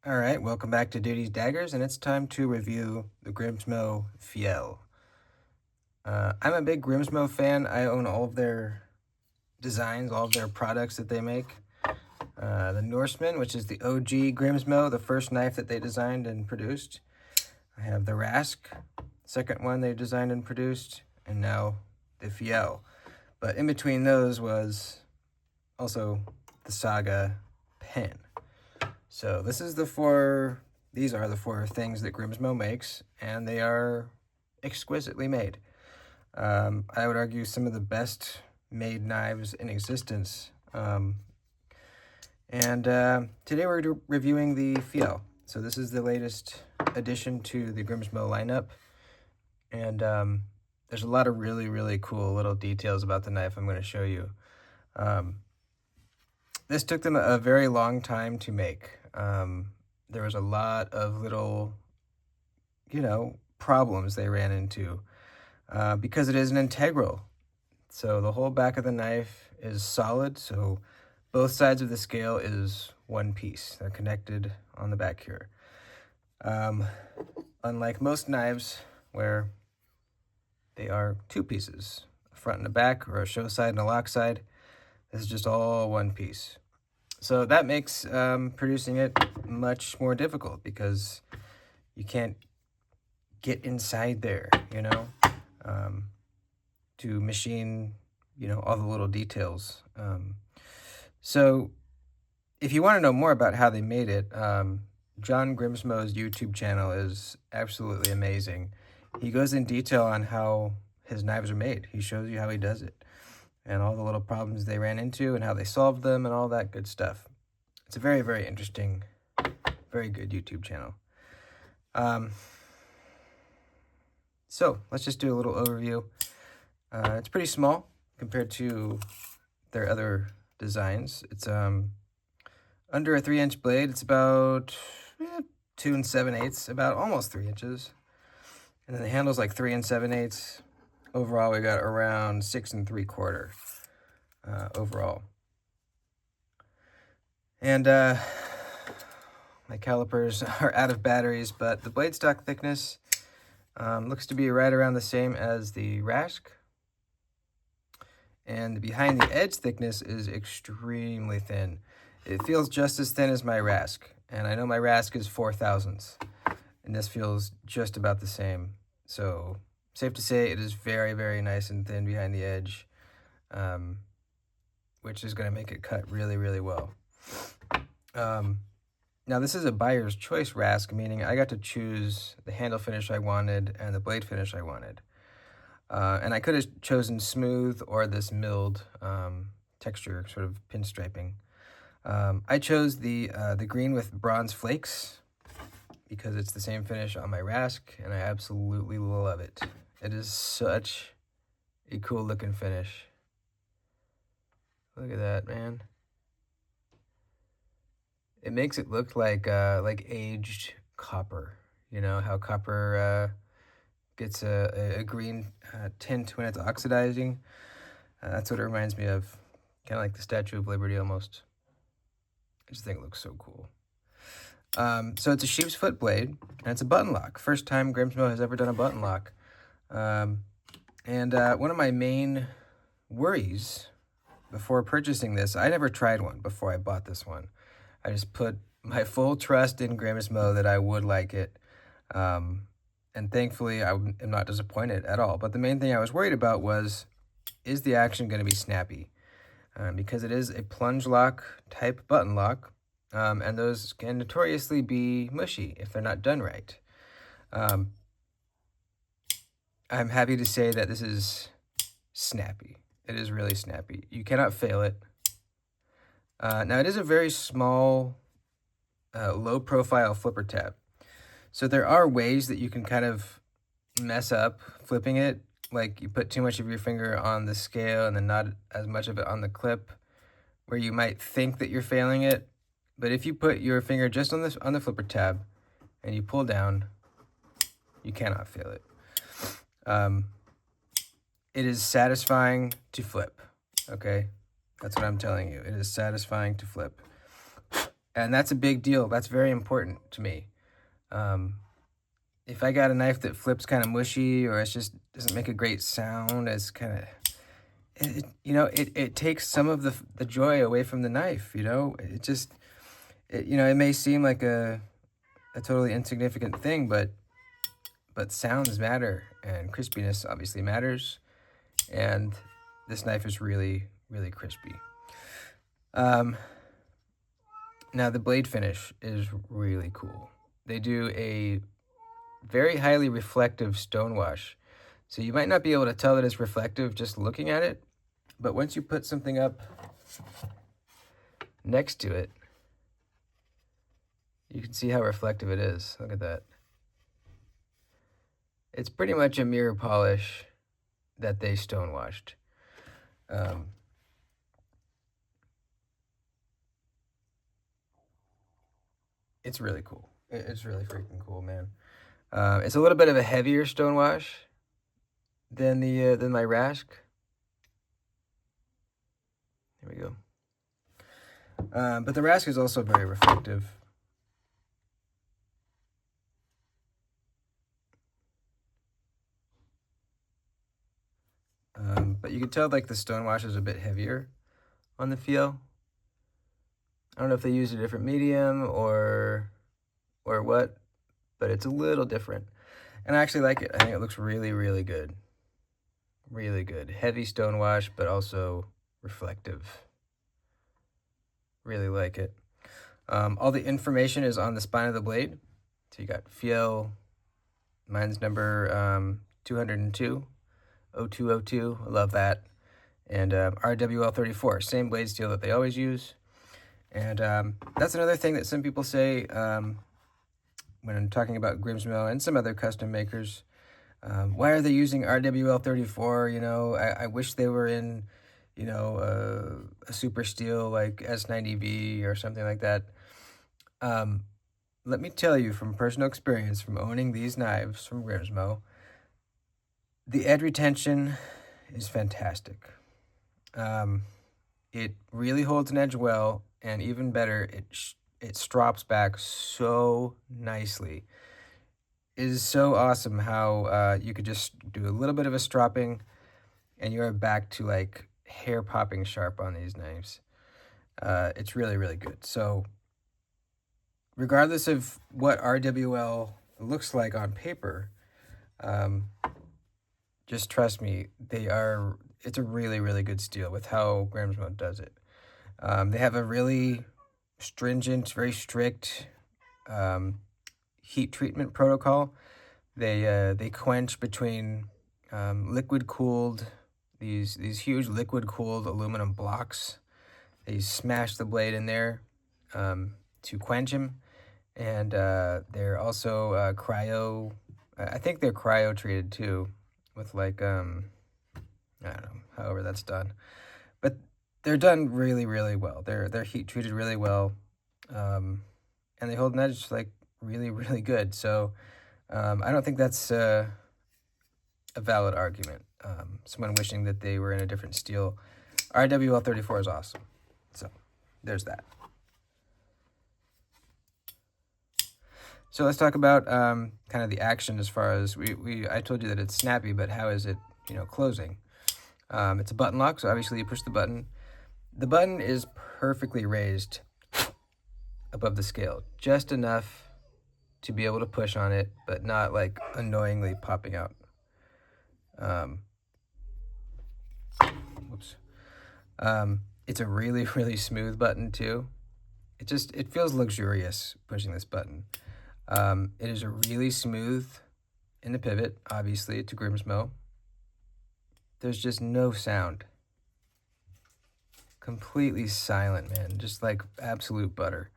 All right, welcome back to Duty's Daggers, and it's time to review the Grimsmo Fjell. I'm a big Grimsmo fan. I own all of their designs, all of their products that they make. The Norseman, which is the OG Grimsmo, the first knife that they designed and produced. I have the Rask, second one they designed and produced, and now the Fjell. But in between those was also the Saga pen. So these are the four things that Grimsmo makes, and they are exquisitely made. I would argue some of the best made knives in existence. Today we're reviewing the Fjell. So this is the latest addition to the Grimsmo lineup. And there's a lot of really, really cool little details about the knife I'm going to show you. This took them a very long time to make. There was a lot of little, problems they ran into because it is an integral. So the whole back of the knife is solid. So both sides of the scale is one piece. They're connected on the back here. Unlike most knives where they are two pieces, a front and a back, or a show side and a lock side, this is just all one piece. So that makes producing it much more difficult because you can't get inside there, to machine, all the little details. So if you want to know more about how they made it, John Grimsmo's YouTube channel is absolutely amazing. He goes in detail on how his knives are made. He shows you how he does it and all the little problems they ran into and how they solved them and all that good stuff. It's a very, very interesting, very good YouTube channel. So let's just do a little overview. It's pretty small compared to their other designs. It's under a 3-inch blade. It's about 2 7/8, about almost 3 inches. And then the handle's like 3 7/8. Overall, we got around 6 3/4 overall. And my calipers are out of batteries, but the blade stock thickness looks to be right around the same as the Rask. And the behind the edge thickness is extremely thin. It feels just as thin as my Rask. And I know my Rask is 4/1000ths. And this feels just about the same. So safe to say it is very, very nice and thin behind the edge, which is going to make it cut really, really well. Now this is a buyer's choice Rask, meaning I got to choose the handle finish I wanted and the blade finish I wanted. And I could have chosen smooth or this milled texture, sort of pinstriping. I chose the green with bronze flakes because it's the same finish on my Rask, and I absolutely love it. It is such a cool looking finish. Look at that, man. It makes it look like aged copper. You know how copper gets a green tint when it's oxidizing. That's what it reminds me of. Kind of like the Statue of Liberty almost. I just think it looks so cool. So it's a sheep's foot blade, and it's a button lock. First time Grimsmo has ever done a button lock. One of my main worries before purchasing this, I never tried one before I bought this one. I just put my full trust in Grimsmo that I would like it. And thankfully, I am not disappointed at all. But the main thing I was worried about was, is the action going to be snappy? Because it is a plunge lock type button lock. And those can notoriously be mushy if they're not done right. I'm happy to say that this is snappy. It is really snappy. You cannot fail it. Now, it is a very small, low-profile flipper tab. So there are ways that you can kind of mess up flipping it. Like you put too much of your finger on the scale and then not as much of it on the clip, where you might think that you're failing it. But if you put your finger just on the flipper tab and you pull down, you cannot fail it. It is satisfying to flip, okay? That's what I'm telling you. It is satisfying to flip. And that's a big deal. That's very important to me. If I got a knife that flips kind of mushy, or it just doesn't make a great sound, it's kind of, it takes some of the joy away from the knife, it may seem like a totally insignificant thing, but sounds matter, and crispiness obviously matters, and this knife is really, really crispy. Now the blade finish is really cool. They do a very highly reflective stonewash. So you might not be able to tell that it's reflective just looking at it, but once you put something up next to it, you can see how reflective it is. Look at that. It's pretty much a mirror polish that they stonewashed. It's really cool. It's really freaking cool, man. It's a little bit of a heavier stonewash than my Rask. There we go. But the Rask is also very reflective. But you can tell like the stonewash is a bit heavier on the feel. I don't know if they used a different medium or what, but it's a little different. And I actually like it. I think it looks really, really good. Really good. Heavy stonewash, but also reflective. Really like it. All the information is on the spine of the blade. So you got Fjell, mine's number 202, 0202. I love that. And RWL34, same blade steel that they always use. And that's another thing that some people say when I'm talking about Grimsmo and some other custom makers. Why are they using RWL34? I wish they were in, a super steel like S90V or something like that. Let me tell you from personal experience from owning these knives from Grimsmo, the edge retention is fantastic. It really holds an edge well, and even better, it strops back so nicely. It is so awesome how you could just do a little bit of a stropping, and you're back to like hair popping sharp on these knives. It's really, really good. So regardless of what RWL looks like on paper, just trust me, it's a really, really good steel with how Grimsmo does it. They have a really stringent, very strict heat treatment protocol. They quench between liquid cooled, these huge liquid cooled aluminum blocks. They smash the blade in there to quench them, and they're also cryo. I think they're cryo treated too, with like I don't know, however that's done, but they're done really, really well. They're heat treated really well, and they hold an edge like really, really good. So I don't think that's a valid argument. Someone wishing that they were in a different steel. RWL34 is awesome. So there's that. So let's talk about kind of the action as far as I told you that it's snappy, but how is it, closing? It's a button lock, so obviously you push the button. The button is perfectly raised above the scale, just enough to be able to push on it, but not like annoyingly popping out. It's a really, really smooth button too. It feels luxurious pushing this button. It is a really smooth in the pivot, obviously, to Grimsmo. There's just no sound. Completely silent, man. Just like absolute butter.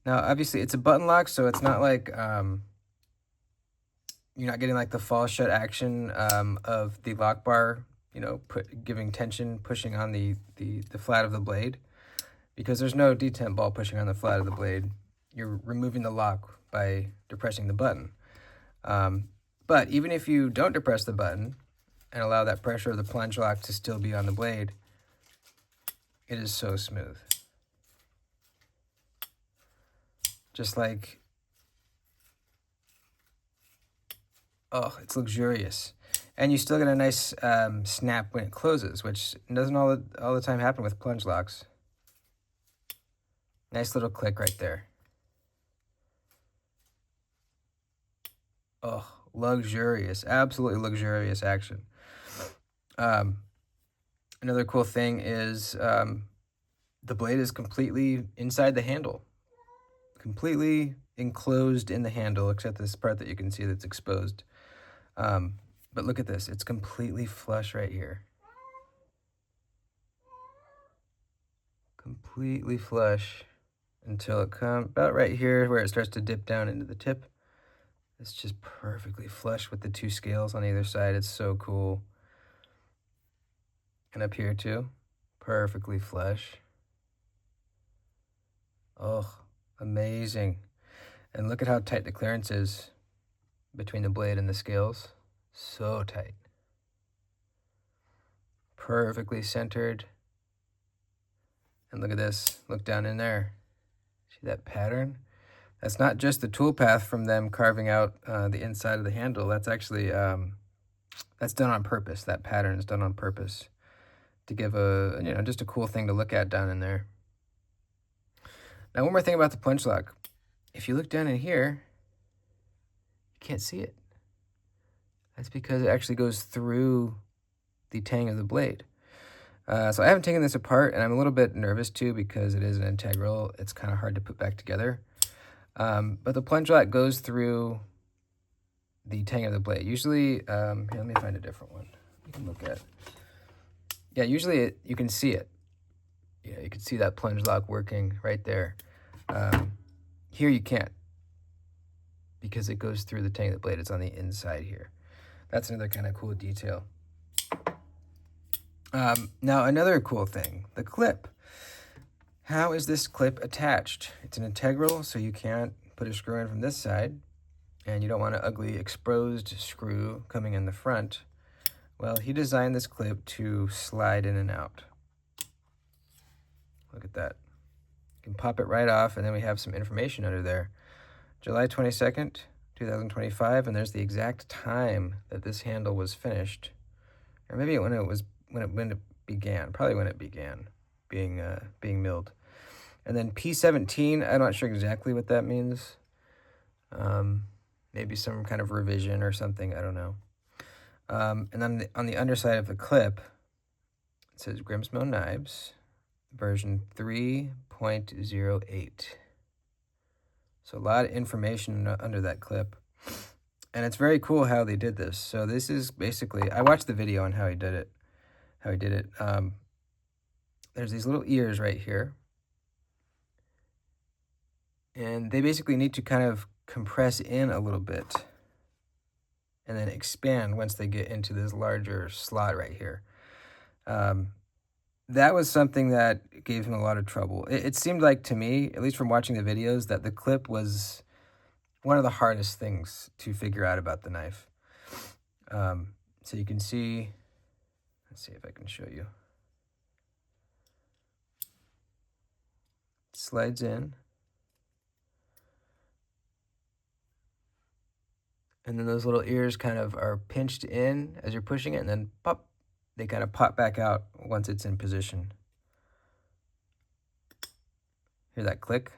Now, obviously, it's a button lock, so it's not like you're not getting like the fall shut action of the lock bar, giving tension, pushing on the flat of the blade, because there's no detent ball pushing on the flat of the blade. You're removing the lock by depressing the button. But even if you don't depress the button and allow that pressure of the plunge lock to still be on the blade, it is so smooth. Just like, oh, it's luxurious. And you still get a nice snap when it closes, which doesn't all the time happen with plunge locks. Nice little click right there. Oh, luxurious, absolutely luxurious action. Another cool thing is the blade is completely inside the handle, completely enclosed in the handle, except this part that you can see that's exposed. But look at this, it's completely flush right here. Completely flush until it comes about right here where it starts to dip down into the tip. It's just perfectly flush with the two scales on either side. It's so cool. And up here too, perfectly flush. Oh, amazing. And look at how tight the clearance is between the blade and the scales. So tight. Perfectly centered. And look at this, look down in there. See that pattern? That's not just the toolpath from them carving out the inside of the handle. That's actually, that's done on purpose. That pattern is done on purpose to give just a cool thing to look at down in there. Now, one more thing about the plunge lock. If you look down in here, you can't see it. That's because it actually goes through the tang of the blade. So I haven't taken this apart, and I'm a little bit nervous too because it is an integral. It's kind of hard to put back together. But the plunge lock goes through the tang of the blade. Usually, here, let me find a different one you can look at. Yeah, usually you can see it. Yeah, you can see that plunge lock working right there. Here you can't because it goes through the tang of the blade. It's on the inside here. That's another kind of cool detail. Now, another cool thing, the clip. How is this clip attached? It's an integral, so you can't put a screw in from this side, and you don't want an ugly exposed screw coming in the front. Well, he designed this clip to slide in and out. Look at that. You can pop it right off, and then we have some information under there. July 22nd, 2025, and there's the exact time that this handle was finished. Or maybe when it began, probably when it began being milled. And then P17, I'm not sure exactly what that means. Maybe some kind of revision or something, I don't know. And then on the underside of the clip, it says Grimsmo Knives, version 3.08. So a lot of information under that clip. And it's very cool how they did this. So this is basically, I watched the video on how he did it. There's these little ears right here. And they basically need to kind of compress in a little bit and then expand once they get into this larger slot right here. That was something that gave him a lot of trouble. It seemed like to me, at least from watching the videos, that the clip was one of the hardest things to figure out about the knife. So you can see, let's see if I can show you. It slides in. And then those little ears kind of are pinched in as you're pushing it, and then pop, they kind of pop back out once it's in position. Hear that click?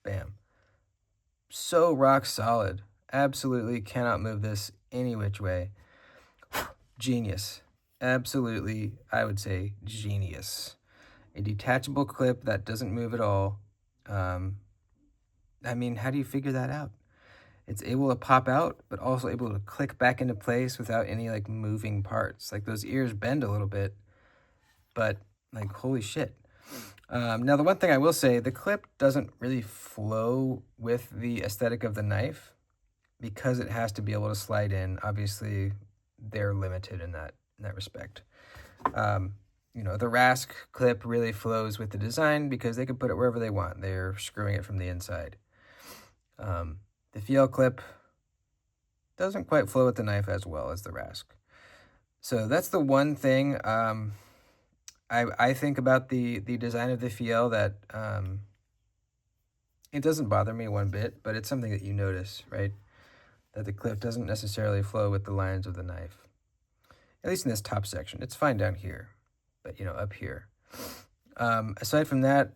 Bam. So rock solid. Absolutely cannot move this any which way. Genius. Absolutely, I would say genius. A detachable clip that doesn't move at all. I mean, how do you figure that out? It's able to pop out, but also able to click back into place without any like moving parts. Like those ears bend a little bit, but like, holy shit. Now, the one thing I will say, the clip doesn't really flow with the aesthetic of the knife because it has to be able to slide in. Obviously, they're limited in that respect. The Rask clip really flows with the design because they can put it wherever they want. They're screwing it from the inside. The Fjell clip doesn't quite flow with the knife as well as the Rask. So that's the one thing I think about the design of the Fjell that it doesn't bother me one bit, but it's something that you notice, right? That the clip doesn't necessarily flow with the lines of the knife. At least in this top section. It's fine down here, but up here. Aside from that,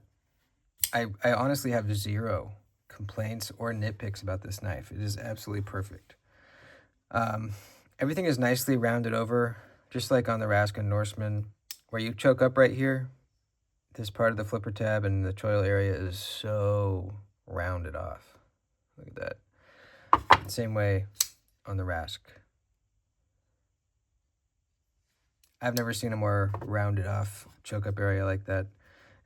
I honestly have zero complaints or nitpicks about this knife. It is absolutely perfect. Everything is nicely rounded over, just like on the Raskin Norseman, where you choke up right here. This part of the flipper tab and the choil area is so rounded off. Look at that. Same way on the Rask. I've never seen a more rounded off choke up area like that.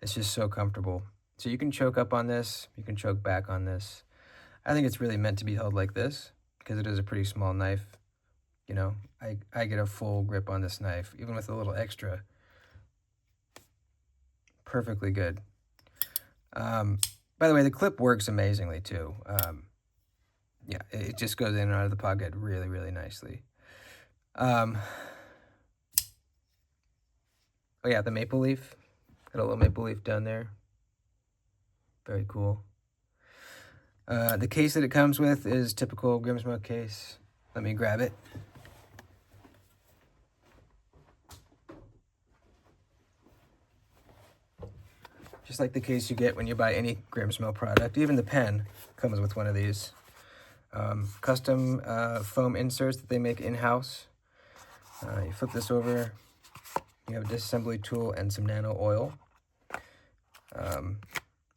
It's just so comfortable. So you can choke up on this, you can choke back on this. I think it's really meant to be held like this because it is a pretty small knife. I get a full grip on this knife, even with a little extra. Perfectly good. By the way, the clip works amazingly too. Yeah, it just goes in and out of the pocket really, really nicely. Oh yeah, the maple leaf. Got a little maple leaf down there. Very cool. The case that it comes with is typical Grimsmo case. Let me grab it. Just like the case you get when you buy any Grimsmo product. Even the pen comes with one of these. Custom foam inserts that they make in-house. You flip this over. You have a disassembly tool and some nano oil.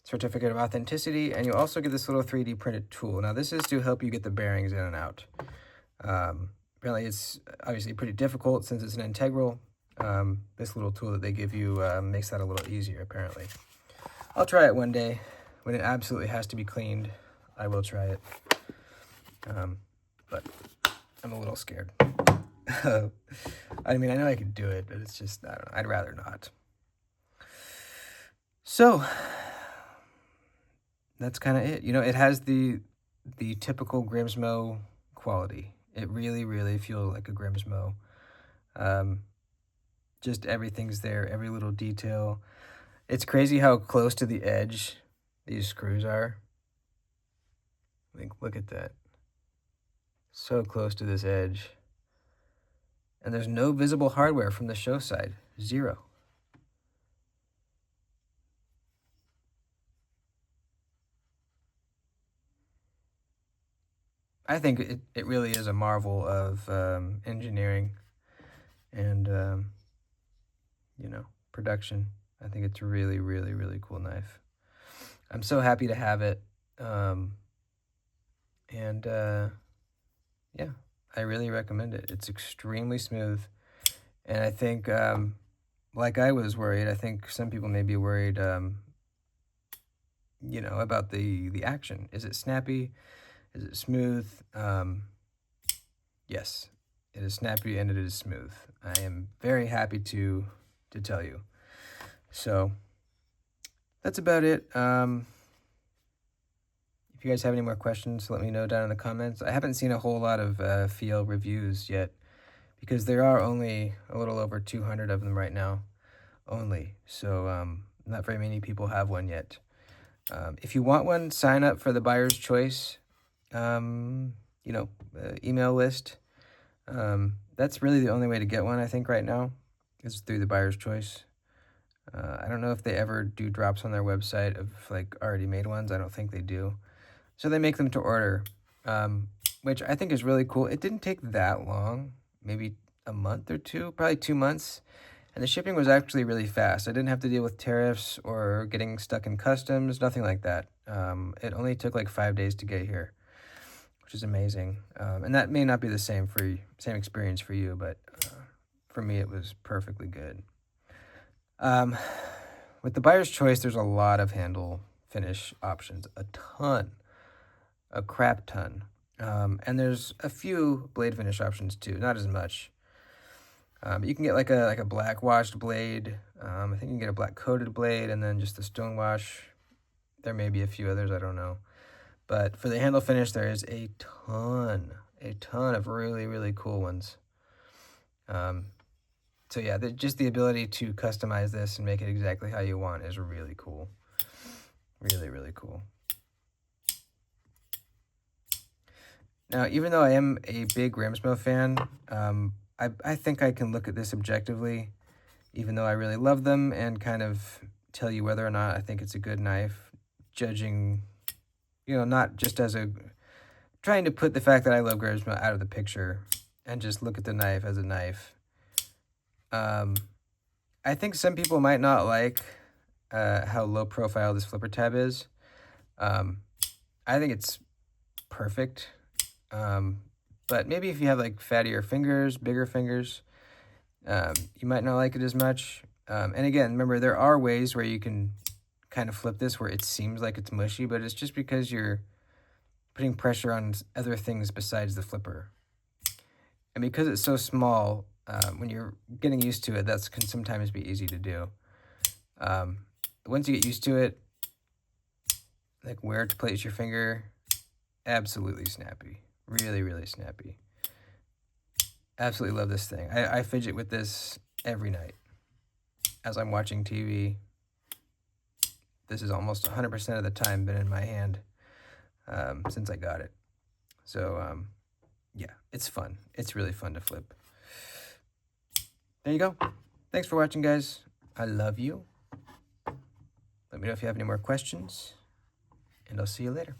Certificate of authenticity, and you also get this little 3D printed tool. Now this is to help you get the bearings in and out. Apparently it's obviously pretty difficult since it's an integral. This little tool that they give you makes that a little easier apparently. I'll try it one day. When it absolutely has to be cleaned, I will try it. But I'm a little scared. I mean, I know I could do it, but it's just, I don't know, I'd rather not. So, that's kind of it. It has the typical Grimsmo quality. It really, really feels like a Grimsmo. Just everything's there, every little detail. It's crazy how close to the edge these screws are. Look at that. So close to this edge. And there's no visible hardware from the show side. Zero. I think it really is a marvel of engineering and, production. I think it's a really, really, really cool knife. I'm so happy to have it. Yeah, I really recommend it. It's extremely smooth. And I think, like I was worried, I think some people may be worried, about the action. Is it snappy? Is it smooth? Yes, it is snappy and it is smooth. I am very happy to tell you. So that's about it. If you guys have any more questions, let me know down in the comments. I haven't seen a whole lot of Fjell reviews yet because there are only a little over 200 of them right now only. So not very many people have one yet. If you want one, sign up for the Buyer's Choice, email list. That's really the only way to get one, I think, right now, is through the Buyer's Choice. I don't know if they ever do drops on their website of already made ones. I don't think they do. So they make them to order, which I think is really cool. It didn't take that long, maybe a month or two, probably 2 months. And the shipping was actually really fast. I didn't have to deal with tariffs or getting stuck in customs, nothing like that. It only took 5 days to get here, which is amazing. And that may not be the same experience for you, but for me, it was perfectly good. With the Buyer's Choice, there's a lot of handle finish options, a crap ton. And there's a few blade finish options too, not as much. You can get a black washed blade. I think you can get a black coated blade and then just the stone wash. There may be a few others, I don't know. But for the handle finish, there is a ton of really, really cool ones. So yeah, just the ability to customize this and make it exactly how you want is really cool. Really, really cool. Now, even though I am a big Grimsmo fan, I think I can look at this objectively, even though I really love them, and kind of tell you whether or not I think it's a good knife, judging, not just as trying to put the fact that I love Grimsmo out of the picture and just look at the knife as a knife. I think some people might not like how low profile this flipper tab is. I think it's perfect. But maybe if you have like fattier fingers, bigger fingers, you might not like it as much. And again, remember, there are ways where you can kind of flip this where it seems like it's mushy, but it's just because you're putting pressure on other things besides the flipper. And because it's so small, when you're getting used to it, that can sometimes be easy to do. Once you get used to it, like where to place your finger, absolutely snappy. Really, really snappy. Absolutely love this thing. I fidget with this every night as I'm watching TV. This is almost 100% of the time been in my hand since I got it. So, yeah, it's fun. It's really fun to flip. There you go. Thanks for watching, guys. I love you. Let me know if you have any more questions, and I'll see you later.